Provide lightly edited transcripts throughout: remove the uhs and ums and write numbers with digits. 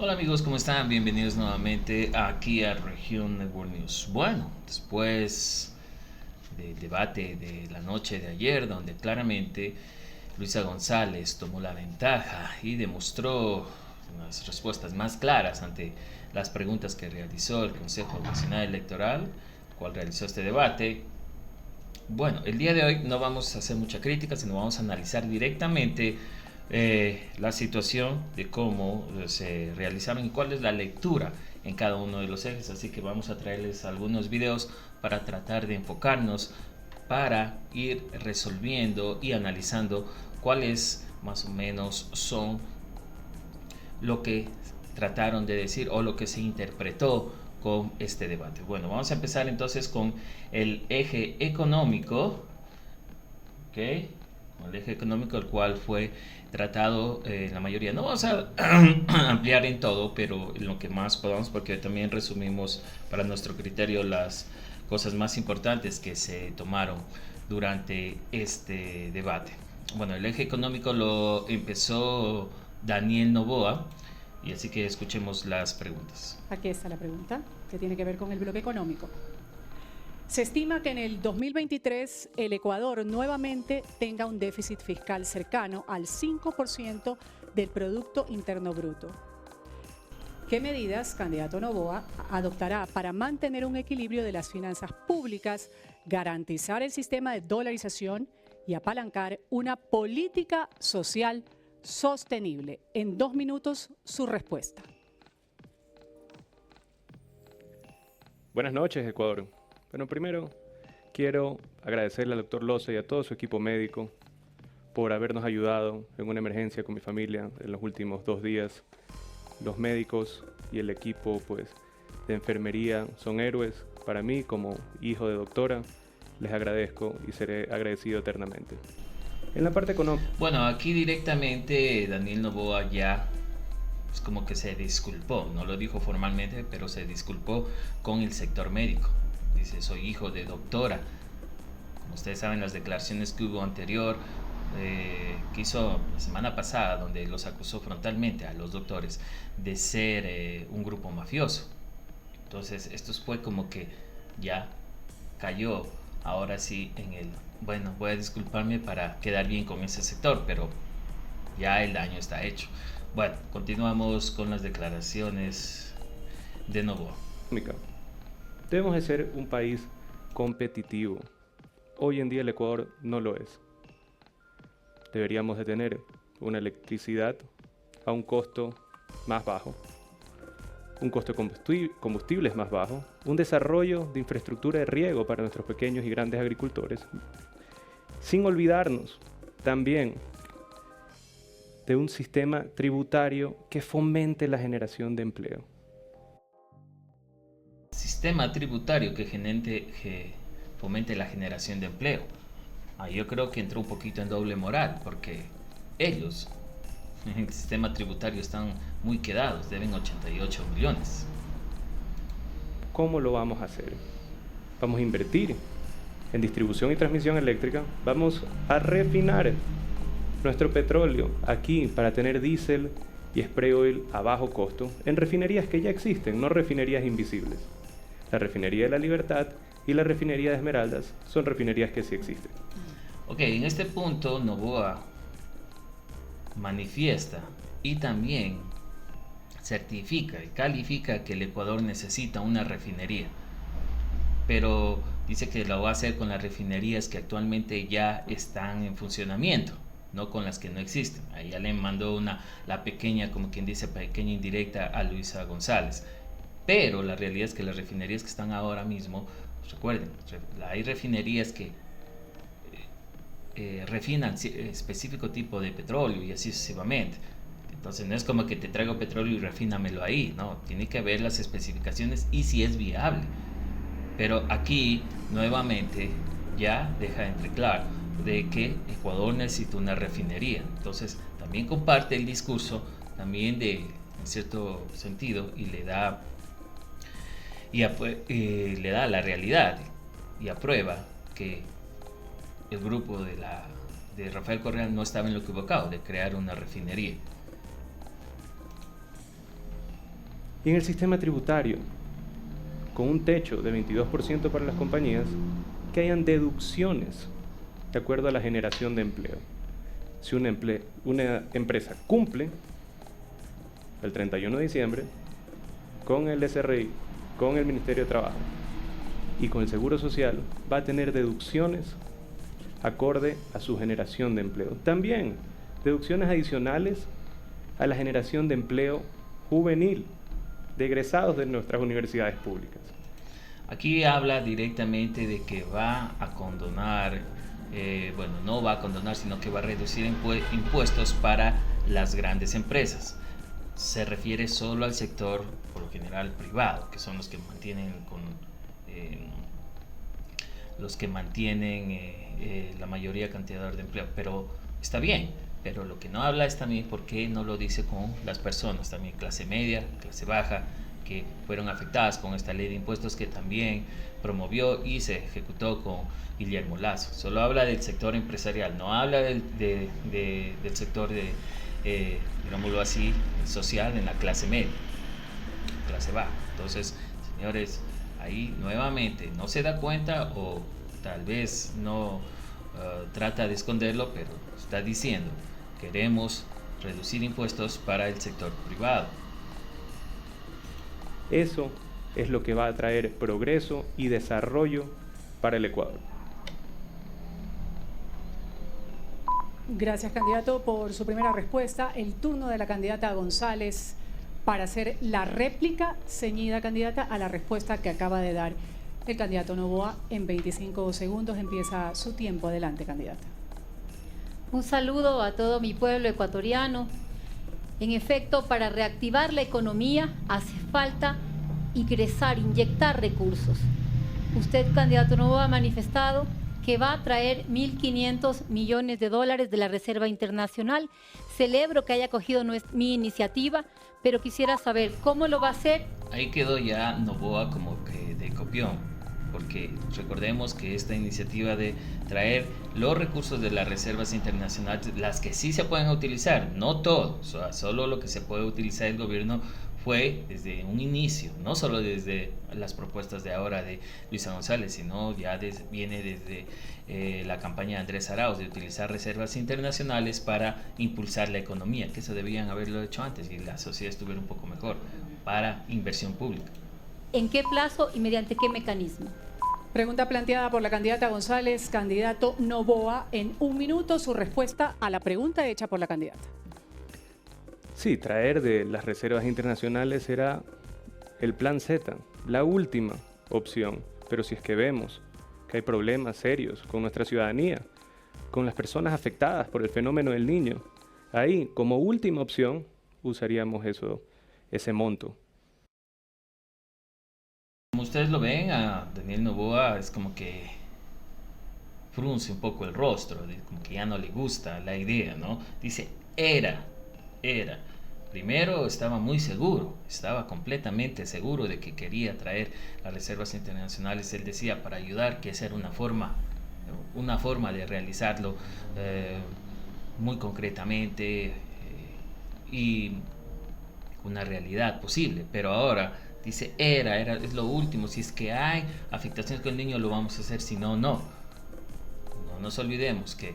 Hola amigos, ¿cómo están? Bienvenidos nuevamente aquí a Región Network News. Bueno, después del debate de la noche de ayer, donde claramente Luisa González tomó la ventaja y demostró unas respuestas más claras ante las preguntas que realizó el Consejo Nacional Electoral, cual realizó este debate. Bueno, el día de hoy no vamos a hacer mucha crítica, sino vamos a analizar directamente la situación de cómo se realizaron y cuál es la lectura en cada uno de los ejes. Así que vamos a traerles algunos videos para tratar de enfocarnos, para ir resolviendo y analizando cuáles más o menos son lo que trataron de decir o lo que se interpretó con este debate. Bueno, vamos a empezar entonces con el eje económico, ¿ok? El eje económico, el cual fue tratado la mayoría. No vamos a ampliar en todo, pero en lo que más podamos, porque también resumimos para nuestro criterio las cosas más importantes que se tomaron durante este debate. Bueno, el eje económico lo empezó Daniel Noboa, y así que escuchemos las preguntas. Aquí está la pregunta, que tiene que ver con el bloque económico. Se estima que en el 2023 el Ecuador nuevamente tenga un déficit fiscal cercano al 5% del Producto Interno Bruto. ¿Qué medidas, candidato Noboa, adoptará para mantener un equilibrio de las finanzas públicas, garantizar el sistema de dolarización y apalancar una política social sostenible? En 2 minutos, su respuesta. Buenas noches, Ecuador. Bueno, primero quiero agradecerle al doctor Loza y a todo su equipo médico por habernos ayudado en una emergencia con mi familia en los últimos 2 días. Los médicos y el equipo de enfermería son héroes. Para mí, como hijo de doctora, les agradezco y seré agradecido eternamente. En la parte económica. Bueno, aquí directamente Daniel Noboa ya es como que se disculpó, no lo dijo formalmente, pero se disculpó con el sector médico. Dice, soy hijo de doctora. Como ustedes saben, las declaraciones que hubo anterior, que hizo la semana pasada, donde los acusó frontalmente a los doctores de ser un grupo mafioso. Entonces, esto fue como que ya cayó ahora sí en el, bueno, voy a disculparme para quedar bien con ese sector, pero ya el daño está hecho. Bueno, continuamos con las declaraciones de Novoa. Debemos de ser un país competitivo. Hoy en día el Ecuador no lo es. Deberíamos de tener una electricidad a un costo más bajo, un costo de combustibles más bajo, un desarrollo de infraestructura de riego para nuestros pequeños y grandes agricultores, sin olvidarnos también de un sistema tributario que fomente la generación de empleo. Sistema tributario que fomente la generación de empleo. Yo creo que entró un poquito en doble moral, porque ellos en el sistema tributario están muy quedados, deben 88 millones. ¿Cómo lo vamos a hacer? Vamos a invertir en distribución y transmisión eléctrica, vamos a refinar nuestro petróleo aquí para tener diésel y spray oil a bajo costo en refinerías que ya existen, no refinerías invisibles. La refinería de La Libertad y la refinería de Esmeraldas son refinerías que sí existen. Ok, en este punto Noboa manifiesta y también certifica y califica que el Ecuador necesita una refinería, pero dice que lo va a hacer con las refinerías que actualmente ya están en funcionamiento, no con las que no existen. Ahí ya le mandó la pequeña, como quien dice, pequeña indirecta a Luisa González. Pero la realidad es que las refinerías que están ahora mismo, recuerden, hay refinerías que refinan específico tipo de petróleo y así sucesivamente. Entonces no es como que te traigo petróleo y refínamelo ahí, no, tiene que ver las especificaciones y si es viable. Pero aquí nuevamente ya deja entre claro de que Ecuador necesita una refinería. Entonces también comparte el discurso también de, en cierto sentido, y le da la realidad y aprueba que el grupo de Rafael Correa no estaba en lo equivocado de crear una refinería. Y en el sistema tributario, con un techo de 22% para las compañías, que hayan deducciones de acuerdo a la generación de empleo. Si una empresa cumple el 31 de diciembre con el SRI, con el Ministerio de Trabajo y con el Seguro Social, va a tener deducciones acorde a su generación de empleo. También deducciones adicionales a la generación de empleo juvenil de egresados de nuestras universidades públicas. Aquí habla directamente de que va a condonar, no va a condonar, sino que va a reducir impuestos para las grandes empresas. Se refiere solo al sector, por lo general, privado, que son los que mantienen la mayoría cantidad de empleo. Pero está bien, pero lo que no habla es también por qué no lo dice con las personas, también clase media, clase baja, que fueron afectadas con esta ley de impuestos que también promovió y se ejecutó con Guillermo Lasso. Solo habla del sector empresarial, no habla del sector digámoslo así, social en la clase media, clase baja. Entonces, señores, ahí nuevamente no se da cuenta o tal vez no trata de esconderlo, pero está diciendo, queremos reducir impuestos para el sector privado. Eso es lo que va a traer progreso y desarrollo para el Ecuador. Gracias, candidato, por su primera respuesta. El turno de la candidata González para hacer la réplica ceñida, candidata, a la respuesta que acaba de dar el candidato Noboa. En 25 segundos empieza su tiempo. Adelante, candidata. Un saludo a todo mi pueblo ecuatoriano. En efecto, para reactivar la economía hace falta ingresar, inyectar recursos. Usted, candidato Noboa, ha manifestado que va a traer 1.500 millones de dólares de la Reserva Internacional. Celebro que haya cogido mi iniciativa, pero quisiera saber cómo lo va a hacer. Ahí quedó ya Noboa como que de copión, porque recordemos que esta iniciativa de traer los recursos de las reservas internacionales, las que sí se pueden utilizar, no todos, o sea, solo lo que se puede utilizar el gobierno, fue desde un inicio, no solo desde las propuestas de ahora de Luisa González, sino ya viene desde la campaña de Andrés Arauz de utilizar reservas internacionales para impulsar la economía, que eso debían haberlo hecho antes y la sociedad estuviera un poco mejor, para inversión pública. ¿En qué plazo y mediante qué mecanismo? Pregunta planteada por la candidata González. Candidato Noboa, en 1 minuto su respuesta a la pregunta hecha por la candidata. Sí, traer de las reservas internacionales será el plan Z, la última opción. Pero si es que vemos que hay problemas serios con nuestra ciudadanía, con las personas afectadas por el fenómeno del Niño, ahí, como última opción, usaríamos ese monto. Como ustedes lo ven, a Daniel Noboa es como que frunce un poco el rostro, como que ya no le gusta la idea, ¿no? Dice, era. Primero estaba muy seguro, estaba completamente seguro de que quería traer las reservas internacionales. Él decía, para ayudar, que esa era una forma de realizarlo muy concretamente y una realidad posible. Pero ahora dice, es lo último. Si es que hay afectaciones con el niño, lo vamos a hacer. Si no, no. No nos olvidemos que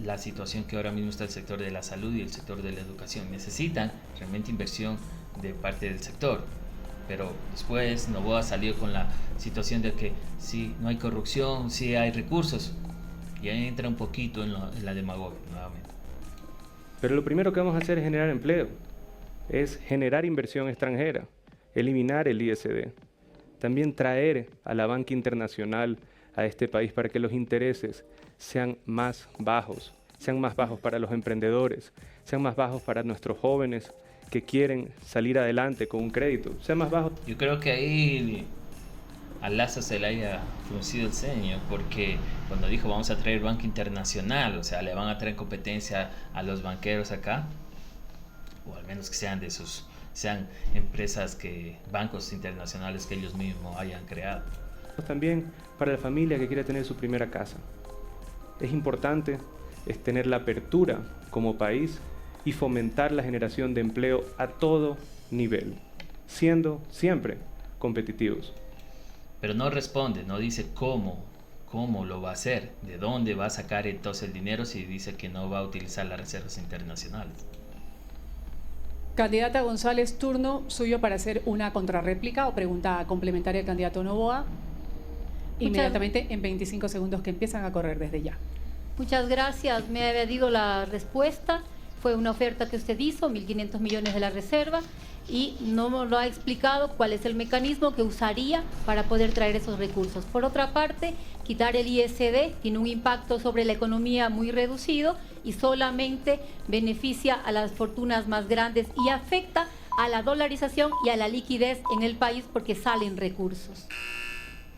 la situación que ahora mismo está el sector de la salud y el sector de la educación necesitan realmente inversión de parte del sector. Pero después Noboa salió con la situación de que si no hay corrupción, si hay recursos, y ahí entra un poquito en la demagogia nuevamente. Pero lo primero que vamos a hacer es generar empleo, es generar inversión extranjera, eliminar el ISD, también traer a la banca internacional a este país para que los intereses sean más bajos para los emprendedores, sean más bajos para nuestros jóvenes que quieren salir adelante con un crédito, sean más bajos. Yo creo que ahí a Lasso se le haya fruncido el ceño, porque cuando dijo vamos a traer banca internacional, o sea, le van a traer competencia a los banqueros acá, o al menos que sean bancos internacionales que ellos mismos hayan creado. También para la familia que quiere tener su primera casa. Es importante tener la apertura como país y fomentar la generación de empleo a todo nivel. siendo siempre competitivos. Pero no responde, no dice cómo lo va a hacer, de dónde va a sacar entonces el dinero si dice que no va a utilizar las reservas internacionales. Candidata González, turno suyo para hacer una contrarréplica o pregunta complementaria al candidato Noboa. Inmediatamente en 25 segundos que empiezan a correr desde ya. Muchas gracias. Me había dado la respuesta. Fue una oferta que usted hizo, 1.500 millones de la reserva, y no nos lo ha explicado cuál es el mecanismo que usaría para poder traer esos recursos. Por otra parte, quitar el ISD tiene un impacto sobre la economía muy reducido y solamente beneficia a las fortunas más grandes y afecta a la dolarización y a la liquidez en el país porque salen recursos.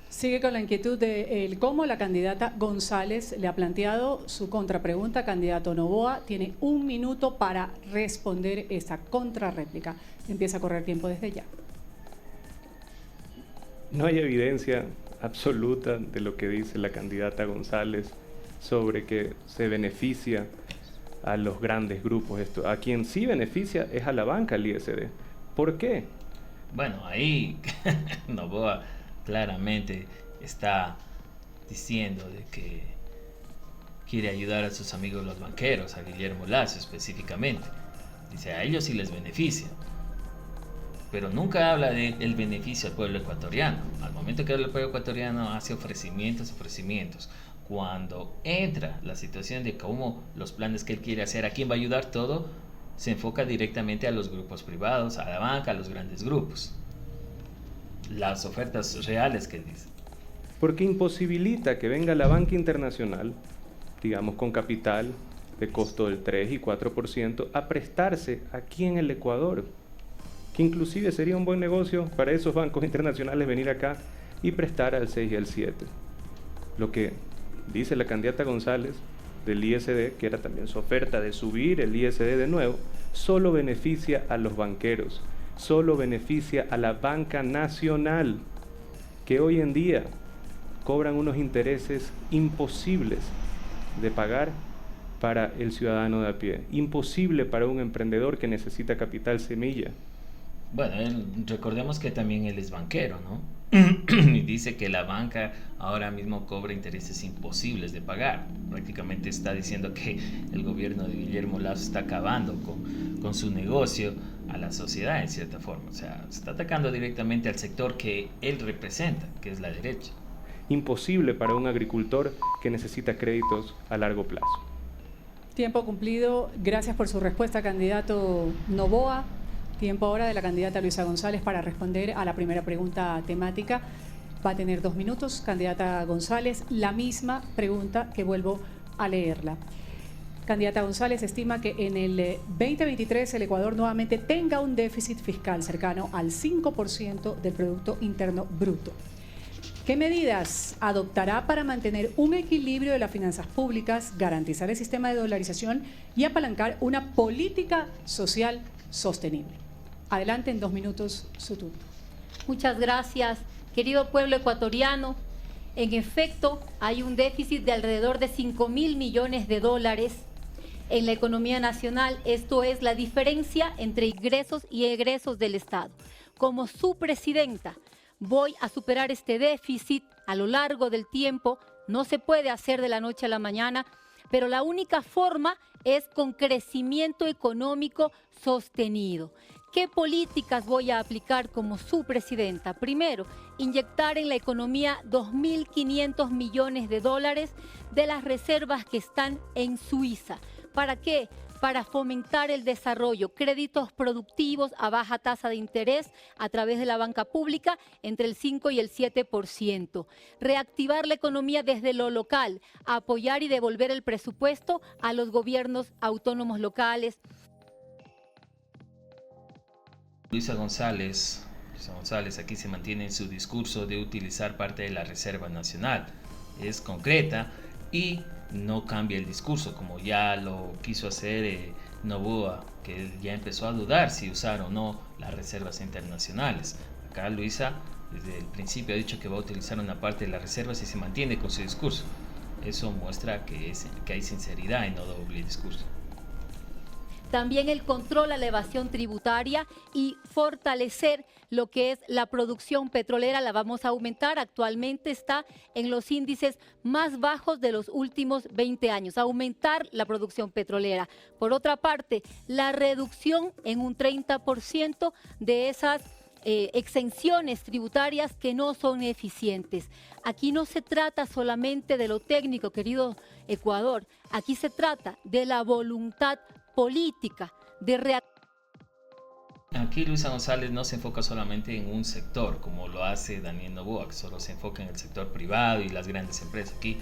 Sigue con la inquietud de cómo la candidata González le ha planteado su contrapregunta. Candidato Noboa tiene 1 minuto para responder esta contrarréplica. Empieza a correr tiempo desde ya. No hay evidencia absoluta de lo que dice la candidata González sobre que se beneficia a los grandes grupos. A quien sí beneficia es a la banca, el ISD. ¿Por qué? Bueno, ahí Noboa claramente está diciendo de que quiere ayudar a sus amigos los banqueros, a Guillermo Lasso específicamente. Dice, a ellos sí les beneficia, pero nunca habla del beneficio al pueblo ecuatoriano. Al momento que el pueblo ecuatoriano hace ofrecimientos, cuando entra la situación de cómo los planes que él quiere hacer, a quién va a ayudar, todo se enfoca directamente a los grupos privados, a la banca, a los grandes grupos. Las ofertas reales que dice. Porque imposibilita que venga la banca internacional, digamos con capital de costo del 3 y 4%, a prestarse aquí en el Ecuador. Que inclusive sería un buen negocio para esos bancos internacionales venir acá y prestar al 6 y al 7. Lo que dice la candidata González del ISD, que era también su oferta de subir el ISD de nuevo, solo beneficia a los banqueros. Solo beneficia a la banca nacional, que hoy en día cobran unos intereses imposibles de pagar para el ciudadano de a pie. Imposible para un emprendedor que necesita capital semilla. Bueno, recordemos que también él es banquero, ¿no? Y dice que la banca ahora mismo cobra intereses imposibles de pagar. Prácticamente está diciendo que el gobierno de Guillermo Lasso está acabando con su negocio a la sociedad en cierta forma. O sea, está atacando directamente al sector que él representa, que es la derecha. Imposible para un agricultor que necesita créditos a largo plazo. Tiempo cumplido. Gracias por su respuesta, candidato Noboa. Tiempo ahora de la candidata Luisa González para responder a la primera pregunta temática. Va a tener 2 minutos. Candidata González, la misma pregunta que vuelvo a leerla. Candidata González estima que en el 2023 el Ecuador nuevamente tenga un déficit fiscal cercano al 5% del Producto Interno Bruto. ¿Qué medidas adoptará para mantener un equilibrio de las finanzas públicas, garantizar el sistema de dolarización y apalancar una política social sostenible? Adelante, en 2 minutos, su turno. Muchas gracias, querido pueblo ecuatoriano. En efecto, hay un déficit de alrededor de 5.000 millones de dólares en la economía nacional. Esto es la diferencia entre ingresos y egresos del Estado. Como su presidenta, voy a superar este déficit a lo largo del tiempo. No se puede hacer de la noche a la mañana, pero la única forma es con crecimiento económico sostenido. ¿Qué políticas voy a aplicar como su presidenta? Primero, inyectar en la economía 2.500 millones de dólares de las reservas que están en Suiza. ¿Para qué? Para fomentar el desarrollo, créditos productivos a baja tasa de interés a través de la banca pública entre el 5 y el 7%. Reactivar la economía desde lo local, apoyar y devolver el presupuesto a los gobiernos autónomos locales. Luisa González aquí se mantiene en su discurso de utilizar parte de la Reserva Nacional. Es concreta y no cambia el discurso, como ya lo quiso hacer Noboa, que él ya empezó a dudar si usar o no las reservas internacionales. Acá Luisa desde el principio ha dicho que va a utilizar una parte de las reservas y se mantiene con su discurso. Eso muestra que hay sinceridad y no doble discurso. también el control a la evasión tributaria y fortalecer lo que es la producción petrolera. La vamos a aumentar. Actualmente está en los índices más bajos de los últimos 20 años. Aumentar la producción petrolera. Por otra parte, la reducción en un 30% de esas exenciones tributarias que no son eficientes. Aquí no se trata solamente de lo técnico, querido Ecuador. Aquí se trata de la voluntad política de reaccionar. Aquí Luisa González no se enfoca solamente en un sector, como lo hace Daniel Noboa, que solo se enfoca en el sector privado y las grandes empresas. Aquí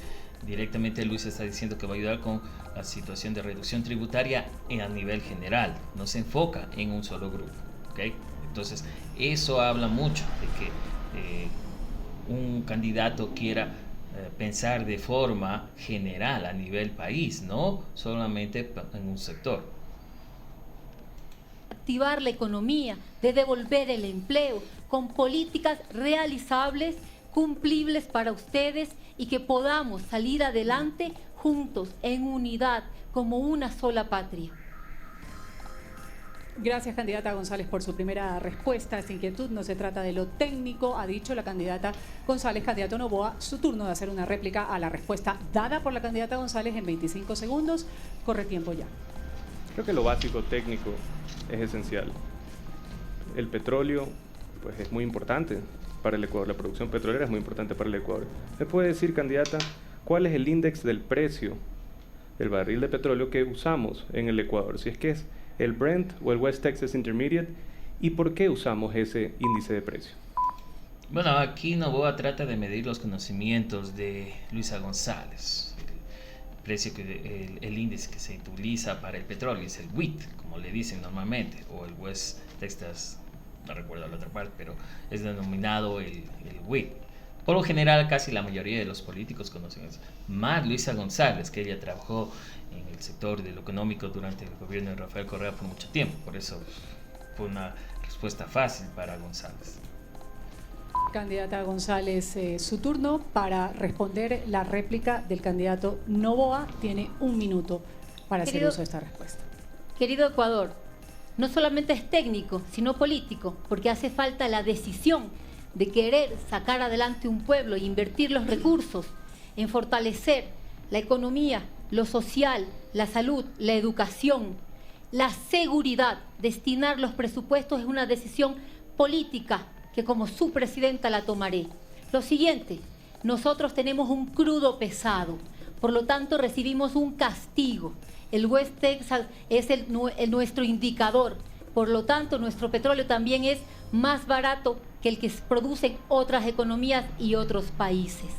directamente Luisa está diciendo que va a ayudar con la situación de reducción tributaria a nivel general. No se enfoca en un solo grupo, ¿okay? Entonces, eso habla mucho de que un candidato quiera pensar de forma general a nivel país, no solamente en un sector. Activar la economía, de devolver el empleo con políticas realizables, cumplibles para ustedes y que podamos salir adelante juntos, en unidad, como una sola patria. Gracias, candidata González, por su primera respuesta a esta inquietud. No se trata de lo técnico, ha dicho la candidata González. Candidato Noboa, su turno de hacer una réplica a la respuesta dada por la candidata González en 25 segundos. Corre tiempo ya. Creo que lo básico técnico es esencial. El petróleo, pues, es muy importante para el Ecuador. La producción petrolera es muy importante para el Ecuador. ¿Me puede decir, candidata, cuál es el índice del precio del barril de petróleo que usamos en el Ecuador? Si es que es el Brent o el West Texas Intermediate, ¿y por qué usamos ese índice de precio? Bueno, aquí Noboa trata de medir los conocimientos de Luisa González. El precio el índice que se utiliza para el petróleo es el WIT, como le dicen normalmente, o el West Texas, no recuerdo la otra parte, pero es denominado el WIT. Por lo general, casi la mayoría de los políticos conocen eso. Más Luisa González, que ella trabajó en el sector de lo económico durante el gobierno de Rafael Correa por mucho tiempo. Por eso fue una respuesta fácil para González. Candidata González, su turno para responder la réplica del candidato Noboa. Tiene 1 minuto para hacer uso de esta respuesta. Querido Ecuador, no solamente es técnico, sino político, porque hace falta la decisión de querer sacar adelante un pueblo e invertir los recursos en fortalecer la economía, lo social, la salud, la educación, la seguridad. Destinar los presupuestos es una decisión política que como su presidenta la tomaré. Lo siguiente, nosotros tenemos un crudo pesado, por lo tanto recibimos un castigo. El West Texas es nuestro indicador, por lo tanto nuestro petróleo también es más barato que el que producen otras economías y otros países.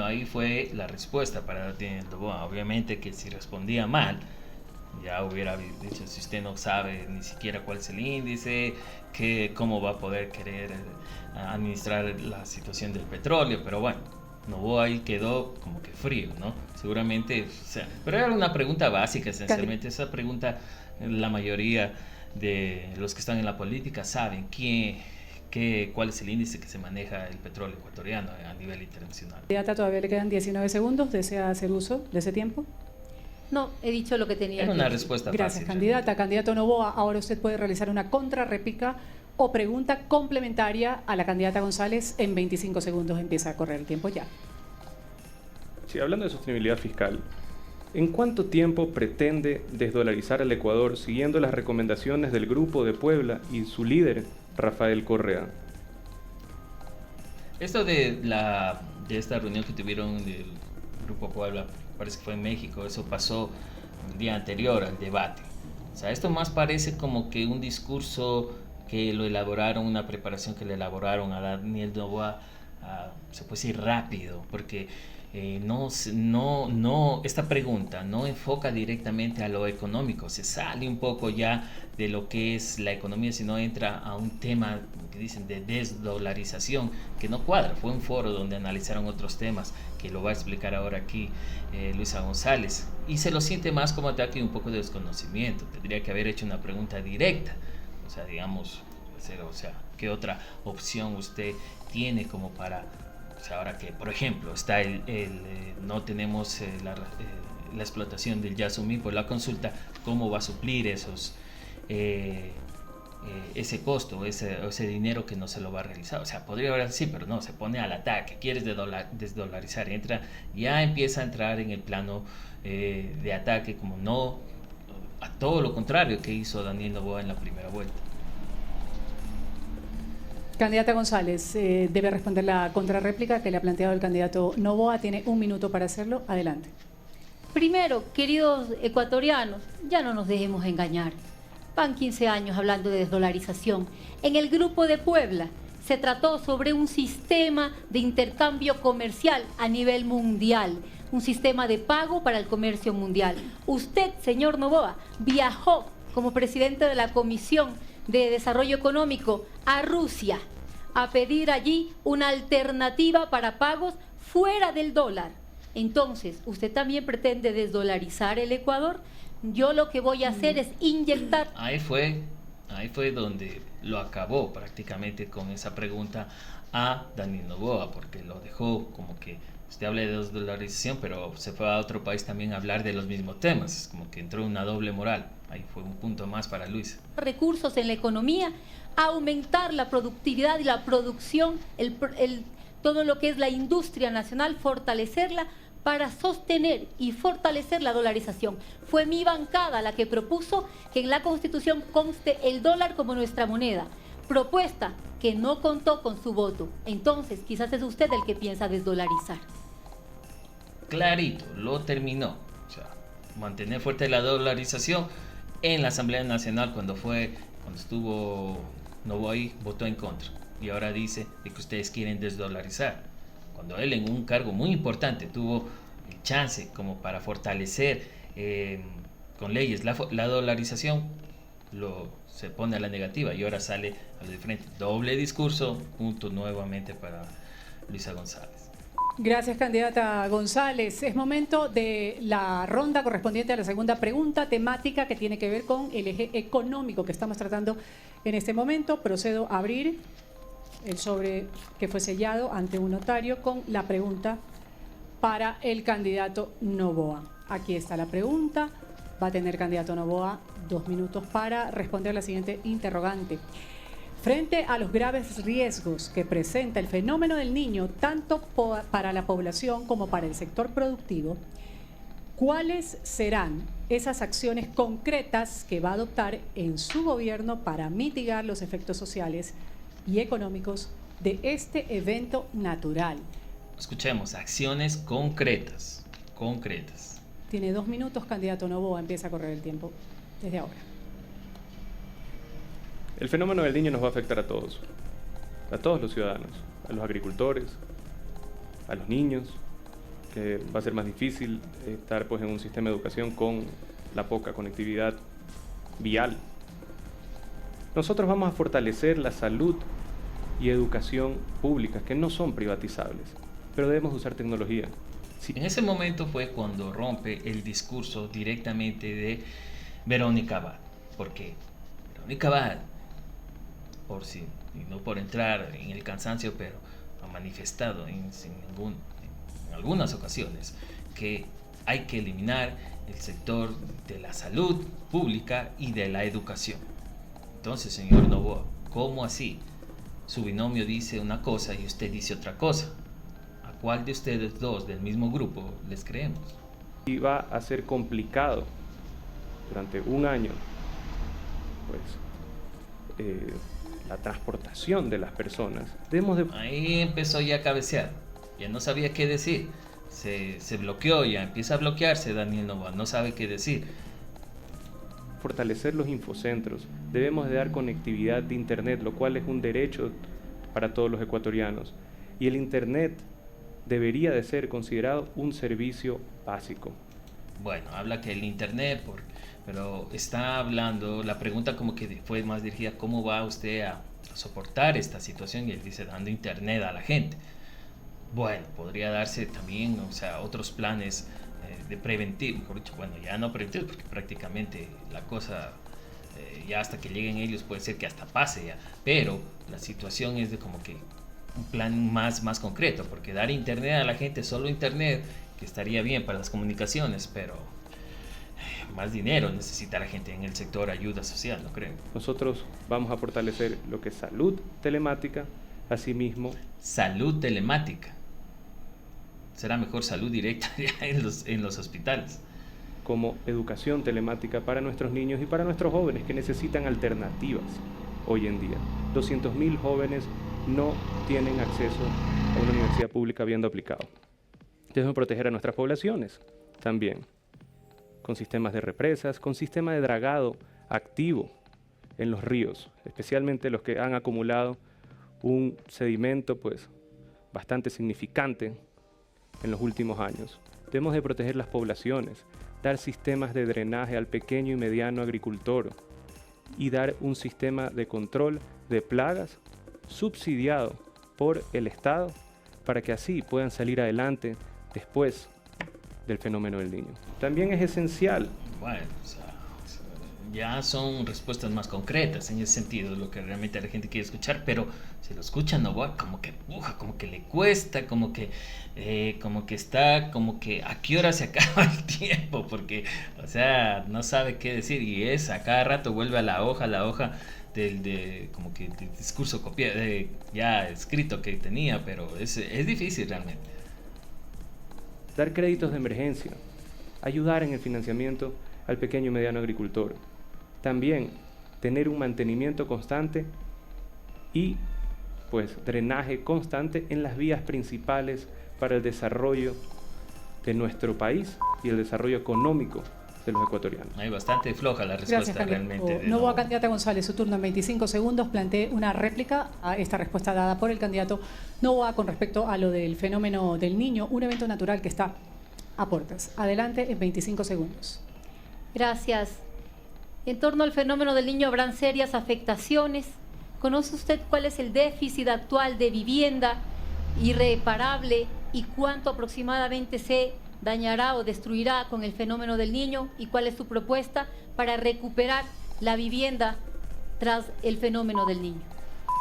Ahí fue la respuesta para Daniel Noboa. Obviamente que si respondía mal, ya hubiera dicho, si usted no sabe ni siquiera cuál es el índice, cómo va a poder querer administrar la situación del petróleo. Pero bueno, Noboa ahí quedó como que frío, ¿no? Seguramente, o sea, pero era una pregunta básica, esencialmente. Esa pregunta, la mayoría de los que están en la política saben cuál es el índice que se maneja el petróleo ecuatoriano a nivel internacional. Candidata, todavía le quedan 19 segundos. ¿Desea hacer uso de ese tiempo? No, he dicho lo que tenía. Era una respuesta fácil. Gracias, candidata. Candidato Noboa, ahora usted puede realizar una contrarréplica o pregunta complementaria a la candidata González en 25 segundos. Empieza a correr el tiempo ya. Sí, hablando de sostenibilidad fiscal, ¿en cuánto tiempo pretende desdolarizar al Ecuador siguiendo las recomendaciones del Grupo de Puebla y su líder, Rafael Correa? Esto de esta reunión que tuvieron del Grupo Puebla, parece que fue en México, eso pasó el día anterior al debate. O sea, esto más parece como que un discurso que lo elaboraron, una preparación que le elaboraron a Daniel Noboa, se puede decir rápido, porque esta pregunta no enfoca directamente a lo económico, se sale un poco ya de lo que es la economía, sino entra a un tema que dicen de desdolarización, que no cuadra. Fue un foro donde analizaron otros temas, que lo va a explicar ahora aquí Luisa González, y se lo siente más como ataque y un poco de desconocimiento. Tendría que haber hecho una pregunta directa, o sea, digamos, ¿qué otra opción usted tiene como para... O sea, ahora que, por ejemplo, está no tenemos la explotación del Yasumí por la consulta, cómo va a suplir ese costo, ese dinero que no se lo va a realizar. O sea, podría haber sí, pero no, se pone al ataque, quieres desdolarizar, ya empieza a entrar en el plano de ataque, como no, a todo lo contrario que hizo Daniel Noboa en la primera vuelta. Candidata González, debe responder la contrarréplica que le ha planteado el candidato Noboa. Tiene 1 minuto para hacerlo. Adelante. Primero, queridos ecuatorianos, ya no nos dejemos engañar. Van 15 años hablando de desdolarización. En el Grupo de Puebla se trató sobre un sistema de intercambio comercial a nivel mundial, un sistema de pago para el comercio mundial. Usted, señor Noboa, viajó como presidente de la Comisión de Desarrollo Económico a Rusia a pedir allí una alternativa para pagos fuera del dólar. Entonces, ¿usted también pretende desdolarizar el Ecuador? Yo lo que voy a hacer es inyectar... Ahí fue donde lo acabó prácticamente con esa pregunta a Daniel Noboa, porque lo dejó como que usted habla de desdolarización, pero se fue a otro país también a hablar de los mismos temas, es como que entró una doble moral. Ahí fue un punto más para Luis. Recursos en la economía, aumentar la productividad y la producción, todo lo que es la industria nacional, fortalecerla para sostener y fortalecer la dolarización. Fue mi bancada la que propuso que en la Constitución conste el dólar como nuestra moneda. Propuesta que no contó con su voto. Entonces, quizás es usted el que piensa desdolarizar. Clarito, lo terminó. O sea, mantener fuerte la dolarización. En la Asamblea Nacional, cuando estuvo Noboa ahí, votó en contra. Y ahora dice de que ustedes quieren desdolarizar. Cuando él en un cargo muy importante tuvo el chance como para fortalecer con leyes la dolarización, se pone a la negativa y ahora sale a lo diferente. Doble discurso, punto nuevamente para Luisa González. Gracias, candidata González. Es momento de la ronda correspondiente a la segunda pregunta temática que tiene que ver con el eje económico que estamos tratando en este momento. Procedo a abrir el sobre que fue sellado ante un notario con la pregunta para el candidato Noboa. Aquí está la pregunta. Va a tener candidato Noboa 2 minutos para responder la siguiente interrogante. Frente a los graves riesgos que presenta el fenómeno del Niño, tanto para la población como para el sector productivo, ¿cuáles serán esas acciones concretas que va a adoptar en su gobierno para mitigar los efectos sociales y económicos de este evento natural? Escuchemos, acciones concretas. Tiene 2 minutos, candidato Noboa, empieza a correr el tiempo desde ahora. El fenómeno del Niño nos va a afectar a todos los ciudadanos, a los agricultores, a los niños, que va a ser más difícil estar pues en un sistema de educación con la poca conectividad vial. Nosotros vamos a fortalecer la salud y educación públicas que no son privatizables, pero debemos usar tecnología. Sí. En ese momento fue cuando rompe el discurso directamente de Verónica Abad. ¿Por qué? Verónica Abad, y no por entrar en el cansancio, pero ha manifestado en algunas ocasiones que hay que eliminar el sector de la salud pública y de la educación. Entonces, señor Noboa, ¿cómo así? Su binomio dice una cosa y usted dice otra cosa. ¿A cuál de ustedes dos del mismo grupo les creemos? Y va a ser complicado durante un año, la transportación de las personas. Ahí empezó ya a cabecear, ya no sabía qué decir, se bloqueó, ya empieza a bloquearse Daniel Noboa, no sabe qué decir. Fortalecer los infocentros, debemos de dar conectividad de internet, lo cual es un derecho para todos los ecuatorianos, y el internet debería de ser considerado un servicio básico. Bueno, habla que el internet, pero está hablando, la pregunta como que fue más dirigida, ¿cómo va usted a soportar esta situación? Y él dice, dando internet a la gente. Bueno, podría darse también, otros planes de preventivo, mejor dicho, bueno, ya no preventivo, porque prácticamente la cosa, ya hasta que lleguen ellos puede ser que hasta pase ya, pero la situación es de como que un plan más concreto, porque dar internet a la gente, solo internet, que estaría bien para las comunicaciones, pero más dinero necesita la gente en el sector ayuda social, ¿no creen? Nosotros vamos a fortalecer lo que es salud telemática, asimismo. Salud telemática. Será mejor salud directa en los hospitales. Como educación telemática para nuestros niños y para nuestros jóvenes que necesitan alternativas hoy en día. 200.000 jóvenes no tienen acceso a una universidad pública habiendo aplicado. Debemos proteger a nuestras poblaciones también, con sistemas de represas, con sistema de dragado activo en los ríos, especialmente los que han acumulado un sedimento pues bastante significante en los últimos años. Debemos de proteger las poblaciones, dar sistemas de drenaje al pequeño y mediano agricultor y dar un sistema de control de plagas subsidiado por el Estado para que así puedan salir adelante después del fenómeno del Niño. También es esencial. Bueno, o sea, ya son respuestas más concretas en ese sentido, lo que realmente la gente quiere escuchar, pero si lo escucha Novoa como que empuja, como que le cuesta, como que está, como que a qué hora se acaba el tiempo, porque, o sea, no sabe qué decir y a cada rato vuelve a la hoja como que del discurso copiado, ya escrito que tenía, pero es difícil realmente. Dar créditos de emergencia, ayudar en el financiamiento al pequeño y mediano agricultor. También tener un mantenimiento constante y pues drenaje constante en las vías principales para el desarrollo de nuestro país y el desarrollo económico de los ecuatorianos. Hay bastante floja la respuesta. Gracias, realmente. Novoa, candidata González, su turno en 25 segundos. Plantee una réplica a esta respuesta dada por el candidato Novoa con respecto a lo del fenómeno del Niño, un evento natural que está a puertas. Adelante en 25 segundos. Gracias. En torno al fenómeno del Niño habrán serias afectaciones. ¿Conoce usted cuál es el déficit actual de vivienda irreparable y cuánto aproximadamente se dañará o destruirá con el fenómeno del Niño? ¿Y cuál es su propuesta para recuperar la vivienda tras el fenómeno del Niño?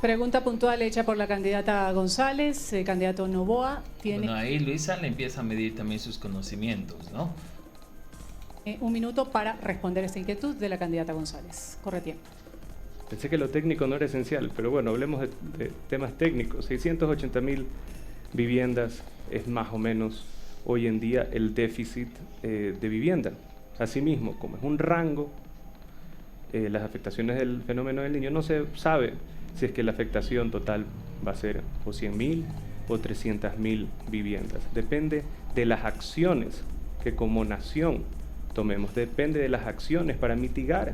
Pregunta puntual hecha por la candidata González, candidato Novoa. Bueno, ahí Luisa le empieza a medir también sus conocimientos, ¿no? Un minuto para responder esta inquietud de la candidata González. Corre tiempo. Pensé que lo técnico no era esencial, pero bueno, hablemos de temas técnicos. 680.000 viviendas es más o menos hoy en día el déficit de vivienda. Asimismo, como es un rango, las afectaciones del fenómeno del Niño, no se sabe si es que la afectación total va a ser o 100.000 o 300.000 viviendas. Depende de las acciones que como nación tomemos, depende de las acciones para mitigar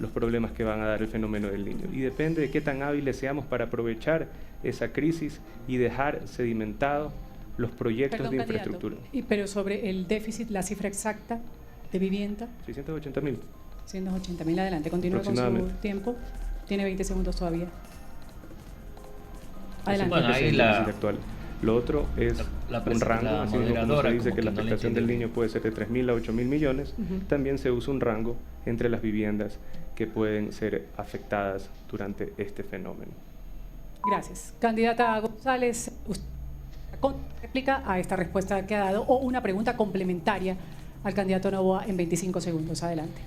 los problemas que van a dar el fenómeno del Niño y depende de qué tan hábiles seamos para aprovechar esa crisis y dejar sedimentados los proyectos de infraestructura. Pero sobre el déficit, la cifra exacta de vivienda. 680.000. 680.000, adelante. Continúe con su tiempo. Tiene 20 segundos todavía. Adelante. Bueno, ahí la actual. Lo otro es un rango, así como se dice que la afectación del Niño puede ser de 3.000 a 8.000 millones, también se usa un rango entre las viviendas que pueden ser afectadas durante este fenómeno. Gracias. Candidata González, usted réplica a esta respuesta que ha dado o una pregunta complementaria al candidato Novoa en 25 segundos. Adelante.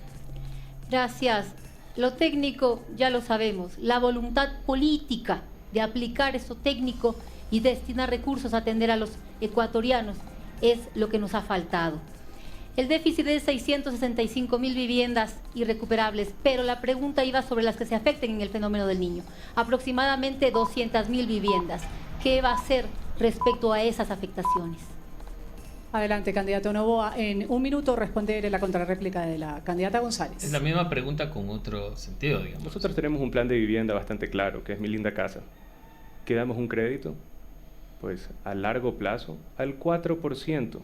Gracias. Lo técnico ya lo sabemos. La voluntad política de aplicar eso técnico y destinar recursos a atender a los ecuatorianos es lo que nos ha faltado. El déficit es 665.000 viviendas irrecuperables, pero la pregunta iba sobre las que se afecten en el fenómeno del Niño. Aproximadamente 200.000 viviendas. ¿Qué va a hacer respecto a esas afectaciones? Adelante, candidato Novoa. En un minuto responder la contrarréplica de la candidata González. Es la misma pregunta con otro sentido, digamos. Nosotros tenemos un plan de vivienda bastante claro, que es Mi Linda Casa. Que damos un crédito, pues a largo plazo, al 4%.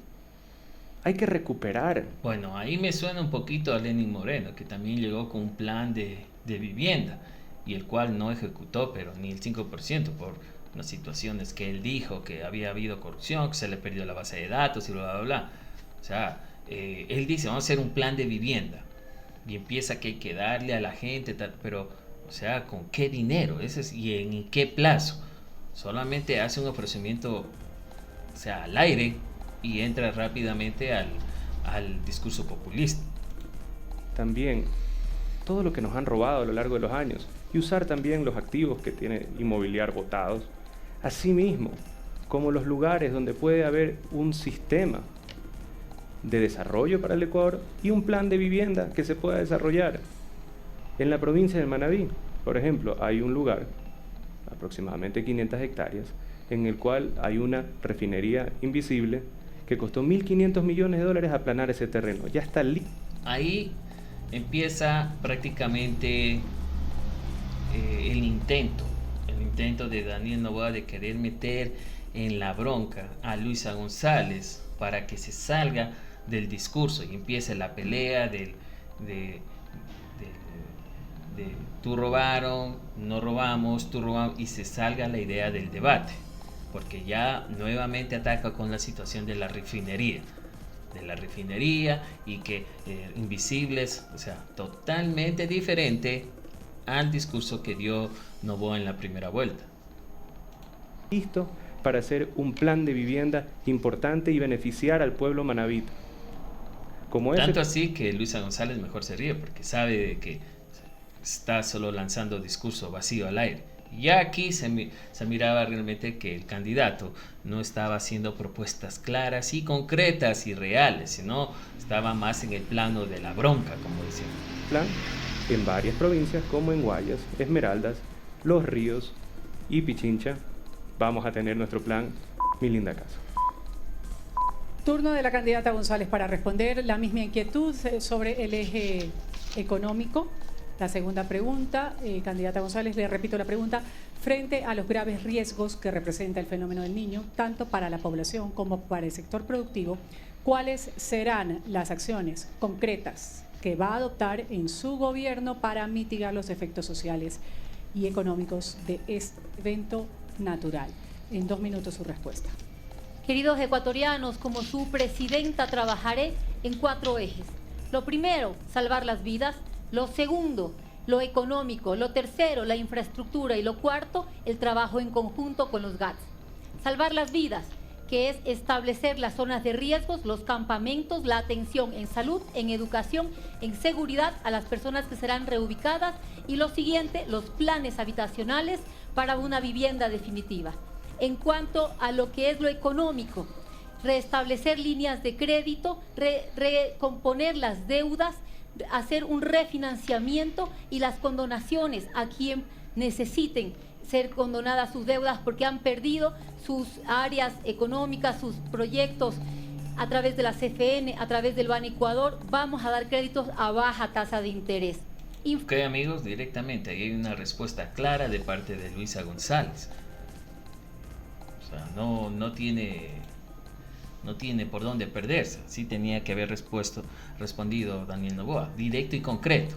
Hay que recuperar. Bueno, ahí me suena un poquito a Lenín Moreno, que también llegó con un plan de vivienda, y el cual no ejecutó, pero ni el 5% por las situaciones que él dijo, que había habido corrupción, que se le perdió la base de datos y bla, bla, bla. O sea, él dice, vamos a hacer un plan de vivienda, y empieza que hay que darle a la gente, pero, o sea, ¿con qué dinero? ¿Y en qué plazo? Solamente hace un ofrecimiento, o sea, al aire, y entra rápidamente al discurso populista. También todo lo que nos han robado a lo largo de los años y usar también los activos que tiene Inmobiliar botados, asimismo como los lugares donde puede haber un sistema de desarrollo para el Ecuador y un plan de vivienda que se pueda desarrollar. En la provincia de Manabí, por ejemplo, hay un lugar, aproximadamente 500 hectáreas, en el cual hay una refinería invisible que costó 1.500 millones de dólares aplanar ese terreno. Ya está listo. Ahí empieza prácticamente el intento de Daniel Noboa de querer meter en la bronca a Luisa González para que se salga del discurso y empiece la pelea de tú robaron, no robamos, tú robamos, y se salga la idea del debate, porque ya nuevamente ataca con la situación de la refinería y que invisibles, o sea, totalmente diferente al discurso que dio Noboa en la primera vuelta. Listo para hacer un plan de vivienda importante y beneficiar al pueblo manabita. Tanto así que Luisa González mejor se ríe porque sabe de que está solo lanzando discurso vacío al aire. Ya aquí se miraba realmente que el candidato no estaba haciendo propuestas claras y concretas y reales, sino estaba más en el plano de la bronca, como decíamos. Plan en varias provincias como en Guayas, Esmeraldas, Los Ríos y Pichincha. Vamos a tener nuestro plan, mi linda casa. Turno de la candidata González para responder la misma inquietud sobre el eje económico. La segunda pregunta, candidata González, le repito la pregunta, frente a los graves riesgos que representa el fenómeno del Niño, tanto para la población como para el sector productivo, ¿cuáles serán las acciones concretas que va a adoptar en su gobierno para mitigar los efectos sociales y económicos de este evento natural? En 2 minutos su respuesta. Queridos ecuatorianos, como su presidenta trabajaré en 4 ejes. Lo primero, salvar las vidas. Lo segundo, lo económico. Lo tercero, la infraestructura. Y lo cuarto, el trabajo en conjunto con los GATS. Salvar las vidas, que es establecer las zonas de riesgos, los campamentos, la atención en salud, en educación, en seguridad a las personas que serán reubicadas. Y lo siguiente, los planes habitacionales para una vivienda definitiva. En cuanto a lo que es lo económico, restablecer líneas de crédito, recomponer las deudas, hacer un refinanciamiento y las condonaciones a quien necesiten ser condonadas sus deudas porque han perdido sus áreas económicas, sus proyectos a través de la CFN, a través del Ban Ecuador. Vamos a dar créditos a baja tasa de interés. Ok, amigos, directamente ahí hay una respuesta clara de parte de Luisa González. O sea, no tiene por dónde perderse. Sí tenía que haber respondido Daniel Noboa, directo y concreto.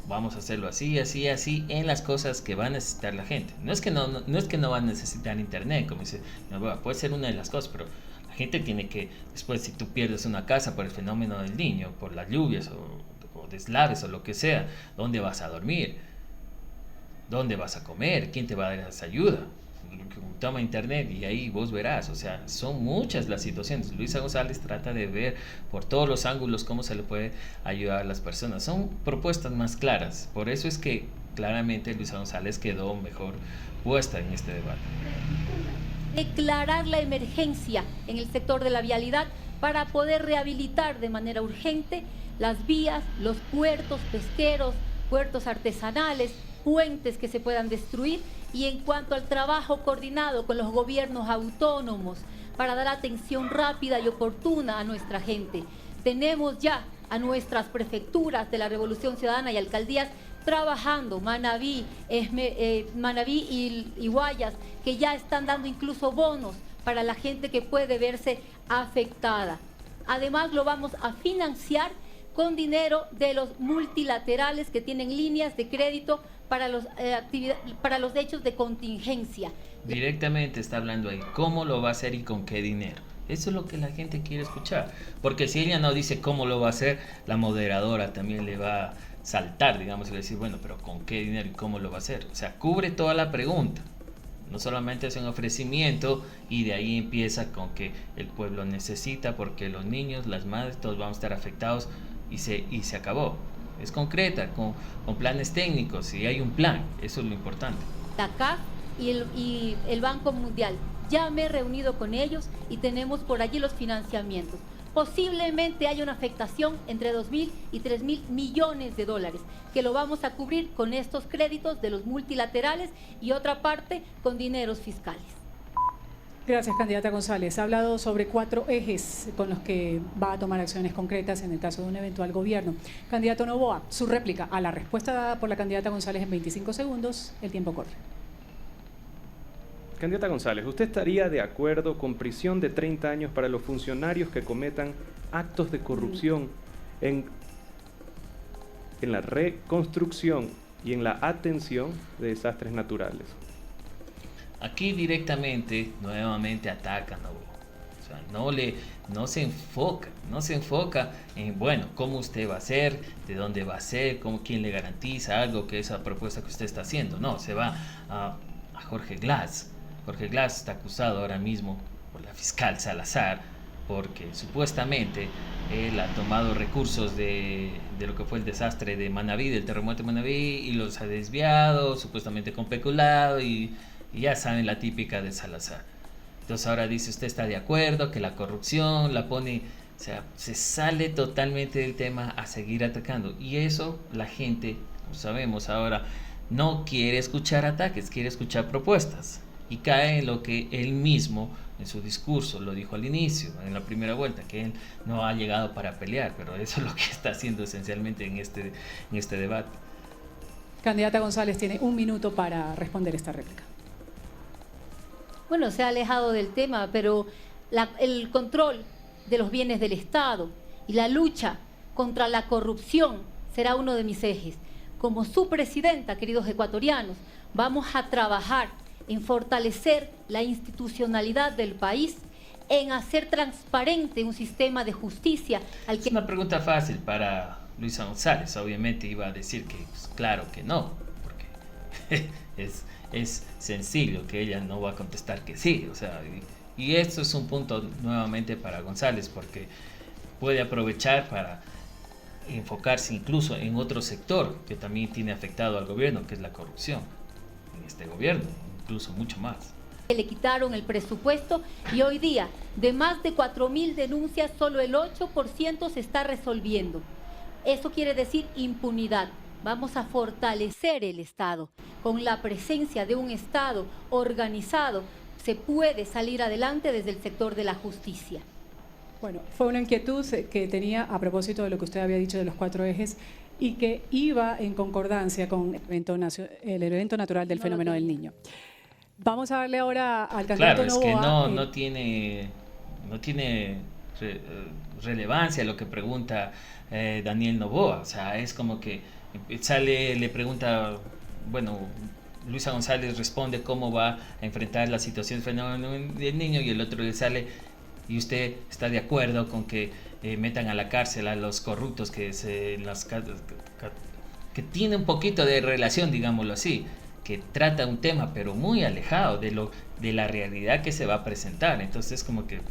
Vamos a hacerlo así, así, así, en las cosas que va a necesitar la gente. No es que no va a necesitar internet, como dice Noboa, puede ser una de las cosas, pero la gente tiene que, después si tú pierdes una casa por el fenómeno del Niño, por las lluvias o deslaves o lo que sea, ¿dónde vas a dormir? ¿Dónde vas a comer? ¿Quién te va a dar esa ayuda? Toma internet y ahí vos verás. O sea, son muchas las situaciones. Luisa González trata de ver por todos los ángulos cómo se le puede ayudar a las personas. Son propuestas más claras. Por eso es que claramente Luisa González quedó mejor puesta en este debate. Declarar la emergencia en el sector de la vialidad para poder rehabilitar de manera urgente las vías, los puertos pesqueros, puertos artesanales, puentes que se puedan destruir. Y en cuanto al trabajo coordinado con los gobiernos autónomos para dar atención rápida y oportuna a nuestra gente, tenemos ya a nuestras prefecturas de la Revolución Ciudadana y alcaldías trabajando, Manabí y Guayas, que ya están dando incluso bonos para la gente que puede verse afectada. Además, lo vamos a financiar con dinero de los multilaterales que tienen líneas de crédito para los hechos de contingencia. Directamente está hablando ahí, ¿cómo lo va a hacer y con qué dinero? Eso es lo que la gente quiere escuchar, porque si ella no dice cómo lo va a hacer, la moderadora también le va a saltar, digamos, y le va a decir, bueno, pero ¿con qué dinero y cómo lo va a hacer? O sea, cubre toda la pregunta, No solamente es un ofrecimiento y de ahí empieza con que el pueblo necesita porque los niños, las madres, todos vamos a estar afectados y se acabó. Es concreta, con planes técnicos y hay un plan, eso es lo importante. La CAF y el Banco Mundial. Ya me he reunido con ellos y tenemos por allí los financiamientos. Posiblemente haya una afectación entre 2.000 y 3.000 millones de dólares, que lo vamos a cubrir con estos créditos de los multilaterales y otra parte con dineros fiscales. Gracias, candidata González. Ha hablado sobre 4 ejes con los que va a tomar acciones concretas en el caso de un eventual gobierno. Candidato Noboa, su réplica a la respuesta dada por la candidata González en 25 segundos. El tiempo corre. Candidata González, ¿usted estaría de acuerdo con prisión de 30 años para los funcionarios que cometan actos de corrupción en la reconstrucción y en la atención de desastres naturales? Aquí directamente, nuevamente atacan a Noboa. O sea, no se enfoca en, bueno, cómo usted va a hacer, de dónde va a ser, quién le garantiza algo que esa propuesta que usted está haciendo. No, se va a Jorge Glass. Jorge Glass está acusado ahora mismo por la fiscal Salazar porque supuestamente él ha tomado recursos de lo que fue el desastre de Manabí, del terremoto de Manabí, y los ha desviado, supuestamente con peculado, y ya saben la típica de Salazar. Entonces ahora dice, usted está de acuerdo que la corrupción la pone, o sea, se sale totalmente del tema a seguir atacando, y eso la gente, como sabemos ahora, no quiere escuchar ataques, quiere escuchar propuestas. Y cae en lo que él mismo en su discurso lo dijo al inicio, en la primera vuelta, que él no ha llegado para pelear, pero eso es lo que está haciendo esencialmente en este debate. Candidata González tiene 1 minuto para responder esta réplica. Bueno, se ha alejado del tema, pero el control de los bienes del Estado y la lucha contra la corrupción será uno de mis ejes. Como su presidenta, queridos ecuatorianos, vamos a trabajar en fortalecer la institucionalidad del país, en hacer transparente un sistema de justicia al que... Es una pregunta fácil para Luisa González. Obviamente iba a decir que pues, claro que no, porque es sencillo que ella no va a contestar que sí. O sea, y esto es un punto nuevamente para González, porque puede aprovechar para enfocarse incluso en otro sector que también tiene afectado al gobierno, que es la corrupción en este gobierno, incluso mucho más. Le quitaron el presupuesto y hoy día de más de 4.000 denuncias solo el 8% se está resolviendo. Eso quiere decir impunidad. Vamos a fortalecer el Estado. Con la presencia de un Estado organizado se puede salir adelante desde el sector de la justicia. Bueno, fue una inquietud que tenía a propósito de lo que usted había dicho de los 4 ejes y que iba en concordancia con el evento natural del fenómeno del Niño. Vamos a darle ahora al candidato Noboa. Claro, es que no tiene relevancia lo que pregunta Daniel Noboa. O sea, es como que le pregunta, bueno, Luisa González responde cómo va a enfrentar la situación del fenómeno del Niño, y el otro le sale, ¿y usted está de acuerdo con que metan a la cárcel a los corruptos que tiene un poquito de relación, digámoslo así, que trata un tema pero muy alejado de la realidad que se va a presentar? Entonces como que,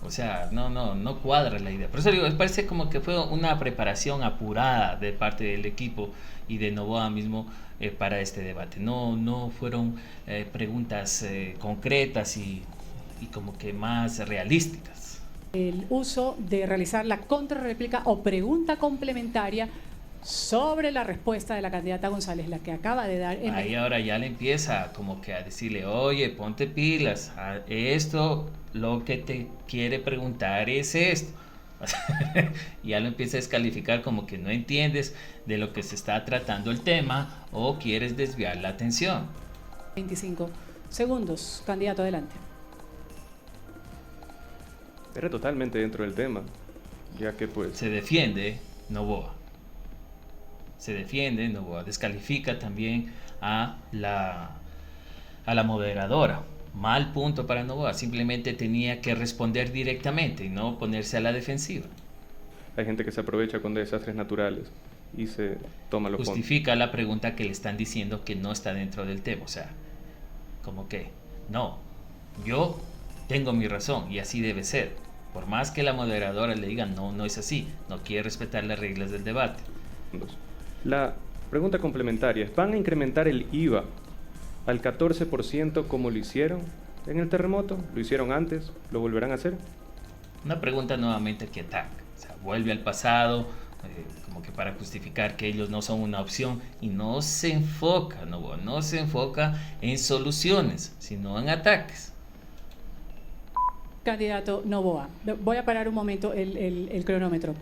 o sea, no cuadra la idea. Por eso digo, parece como que fue una preparación apurada de parte del equipo y de Noboa mismo para este debate. No fueron preguntas concretas y como que más realísticas. El uso de realizar la contrarréplica o pregunta complementaria sobre la respuesta de la candidata González, la que acaba de dar. Ahí ahora ya le empieza como que a decirle, oye, ponte pilas, esto, lo que te quiere preguntar es esto. Ya lo empieza a descalificar como que no entiendes de lo que se está tratando el tema o quieres desviar la atención. 25 segundos, candidato, adelante. Era totalmente dentro del tema, ya que pues... Se defiende Noboa. Descalifica también a la moderadora. Mal punto para Noboa, simplemente tenía que responder directamente y no ponerse a la defensiva. Hay gente que se aprovecha con desastres naturales y se toma los Justifica la pregunta que le están diciendo que no está dentro del tema. O sea, como que, no, yo tengo mi razón y así debe ser. Por más que la moderadora le diga, no, no es así, no quiere respetar las reglas del debate. La pregunta complementaria es, ¿van a incrementar el IVA al 14% como lo hicieron en el terremoto? ¿Lo hicieron antes? ¿Lo volverán a hacer? Una pregunta nuevamente que ataca, o sea, vuelve al pasado, como que para justificar que ellos no son una opción y no se enfoca, no se enfoca en soluciones, sino en ataques. Candidato Noboa, voy a parar un momento el cronómetro.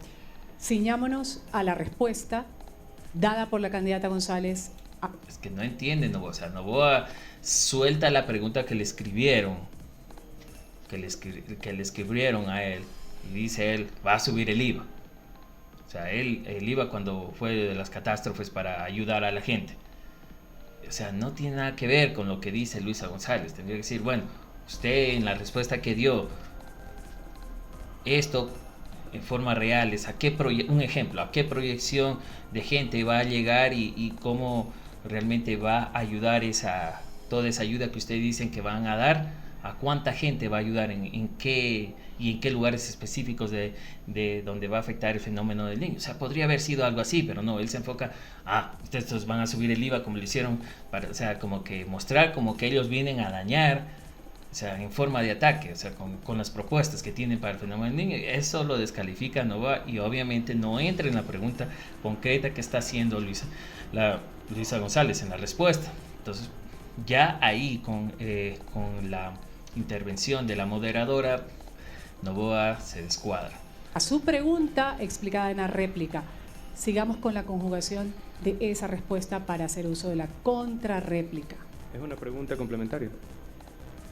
Ciñámonos a la respuesta dada por la candidata González. Es que no entiende Noboa, o sea, Noboa suelta la pregunta que le escribieron, que le escribieron a él, y dice él, va a subir el IVA. O sea, el IVA cuando fue de las catástrofes para ayudar a la gente. O sea, no tiene nada que ver con lo que dice Luisa González. Tendría que decir, bueno, usted en la respuesta que dio, esto en forma real es un ejemplo, a qué proyección de gente va a llegar y cómo realmente va a ayudar toda esa ayuda que ustedes dicen que van a dar, a cuánta gente va a ayudar, en qué lugares específicos de donde va a afectar el fenómeno del niño. O sea, podría haber sido algo así, pero no, él se enfoca, estos van a subir el IVA como lo hicieron, o sea, como que mostrar como que ellos vienen a dañar, o sea, en forma de ataque, o sea, con las propuestas que tienen para el fenómeno del niño. Eso lo descalifica Noboa y obviamente no entra en la pregunta concreta que está haciendo Luisa González en la respuesta. Entonces, ya ahí con la intervención de la moderadora, Noboa se descuadra. A su pregunta explicada en la réplica, sigamos con la conjugación de esa respuesta para hacer uso de la contrarréplica. Es una pregunta complementaria.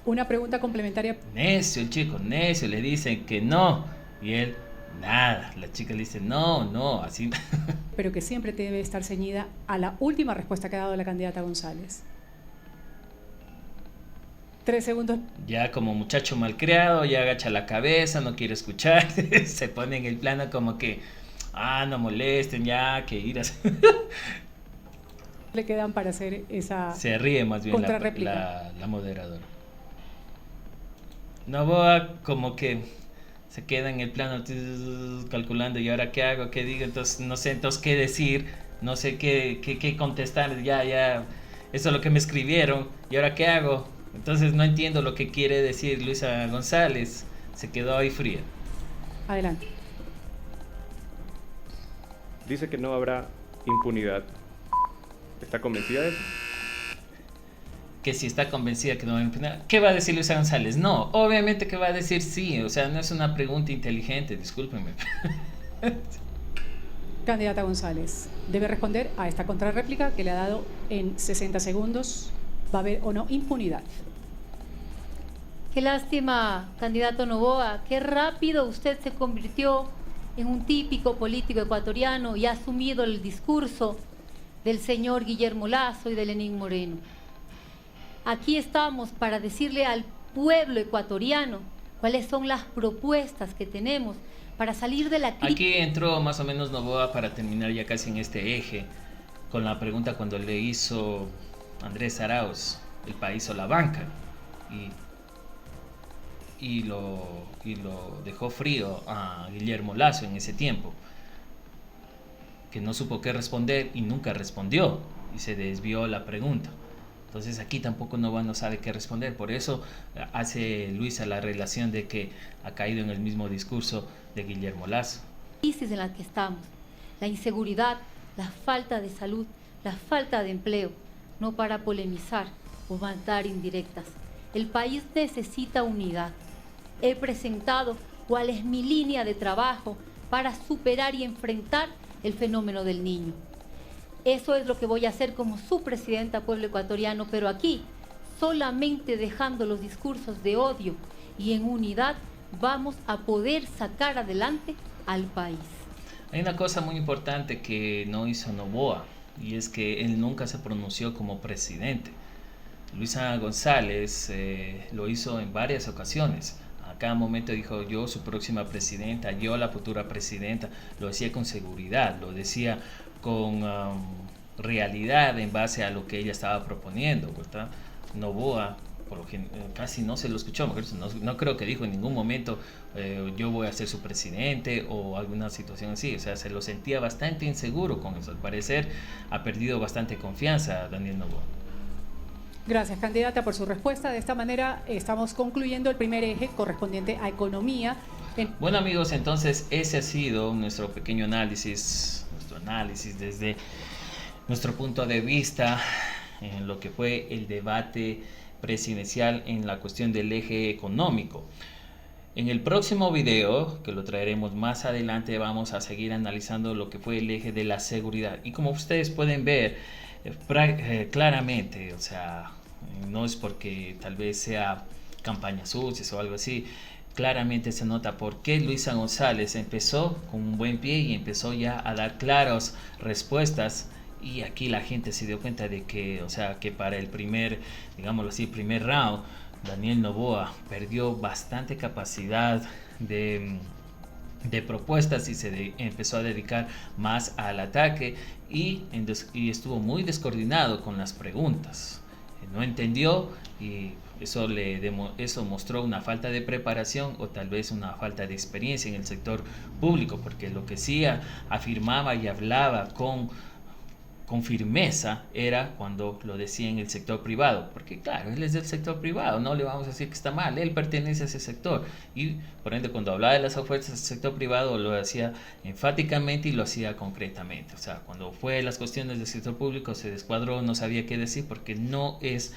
Una pregunta complementaria. Necio, el chico, necio, le dicen que no. Y él, nada. La chica le dice, no, así. Pero que siempre debe estar ceñida a la última respuesta que ha dado la candidata González. 3 segundos. Ya como muchacho malcriado, ya agacha la cabeza, no quiere escuchar. Se pone en el plano como que, no molesten, ya, que iras. Le quedan para hacer esa. Se ríe más bien la moderadora. Noboa como que se queda en el plano calculando, ¿y ahora qué hago? ¿Qué digo? Entonces no sé qué decir, no sé qué contestar, ya, eso es lo que me escribieron, ¿y ahora qué hago? Entonces no entiendo lo que quiere decir Luisa González, se quedó ahí fría. Adelante. Dice que no habrá impunidad. ¿Está convencida de eso? Que si está convencida que no va a impunidad. ¿Qué va a decir Luisa González? No, obviamente que va a decir sí, o sea, no es una pregunta inteligente, discúlpenme. Candidata González, debe responder a esta contrarréplica que le ha dado en 60 segundos. ¿Va a haber o no impunidad? Qué lástima, candidato Noboa, qué rápido usted se convirtió en un típico político ecuatoriano y ha asumido el discurso del señor Guillermo Lasso y de Lenín Moreno. Aquí estamos para decirle al pueblo ecuatoriano cuáles son las propuestas que tenemos para salir de la crisis. Aquí entró más o menos Noboa para terminar ya casi en este eje con la pregunta cuando le hizo Andrés Arauz, el país o la banca, y lo dejó frío a Guillermo Lasso en ese tiempo, que no supo qué responder y nunca respondió y se desvió la pregunta. Entonces aquí tampoco Noboa no sabe qué responder, por eso hace Luisa la relación de que ha caído en el mismo discurso de Guillermo Lasso. La crisis en la que estamos, la inseguridad, la falta de salud, la falta de empleo, no para polemizar o mandar indirectas. El país necesita unidad. He presentado cuál es mi línea de trabajo para superar y enfrentar el fenómeno del niño. Eso es lo que voy a hacer como su presidenta pueblo ecuatoriano, pero aquí, solamente dejando los discursos de odio y en unidad, vamos a poder sacar adelante al país. Hay una cosa muy importante que no hizo Noboa, y es que él nunca se pronunció como presidente. Luisa González lo hizo en varias ocasiones. A cada momento dijo yo, su próxima presidenta, yo, la futura presidenta. Lo decía con seguridad, lo decía con realidad en base a lo que ella estaba proponiendo, ¿verdad? Noboa, casi no se lo escuchó, no creo que dijo en ningún momento yo voy a ser su presidente o alguna situación así, o sea, se lo sentía bastante inseguro con eso. Al parecer ha perdido bastante confianza Daniel Noboa. Gracias, candidata, por su respuesta. De esta manera estamos concluyendo el primer eje correspondiente a economía. Bueno, amigos, entonces ese ha sido nuestro pequeño análisis, desde nuestro punto de vista en lo que fue el debate presidencial en la cuestión del eje económico. En el próximo video, que lo traeremos más adelante, vamos a seguir analizando lo que fue el eje de la seguridad. Y como ustedes pueden ver claramente, o sea, no es porque tal vez sea campañas sucias o algo así, claramente se nota por qué Luisa González empezó con un buen pie y empezó ya a dar claras respuestas. Y aquí la gente se dio cuenta de que, o sea, que para el primer round, Daniel Noboa perdió bastante capacidad de propuestas y empezó a dedicar más al ataque y estuvo muy descoordinado con las preguntas. No entendió y eso mostró una falta de preparación o tal vez una falta de experiencia en el sector público, porque lo que sí afirmaba y hablaba con firmeza era cuando lo decía en el sector privado, porque claro, él es del sector privado, no le vamos a decir que está mal, él pertenece a ese sector y por ende cuando hablaba de las ofertas del sector privado lo hacía enfáticamente y lo hacía concretamente. O sea, cuando fue las cuestiones del sector público se descuadró, no sabía qué decir porque no es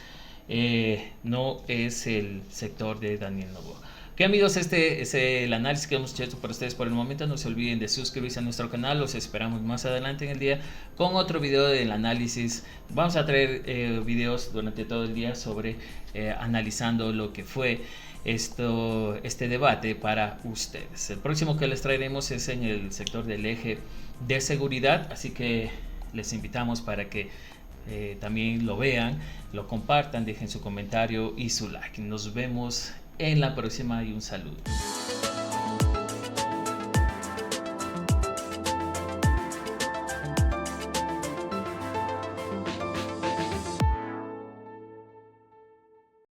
el sector de Daniel Noboa. Ok, amigos, este es el análisis que hemos hecho para ustedes por el momento. No se olviden de suscribirse a nuestro canal. Los esperamos más adelante en el día con otro video del análisis. Vamos a traer videos durante todo el día sobre analizando lo que fue este debate para ustedes. El próximo que les traeremos es en el sector del eje de seguridad, así que les invitamos para que también lo vean, lo compartan, dejen su comentario y su like. Nos vemos en la próxima y un saludo.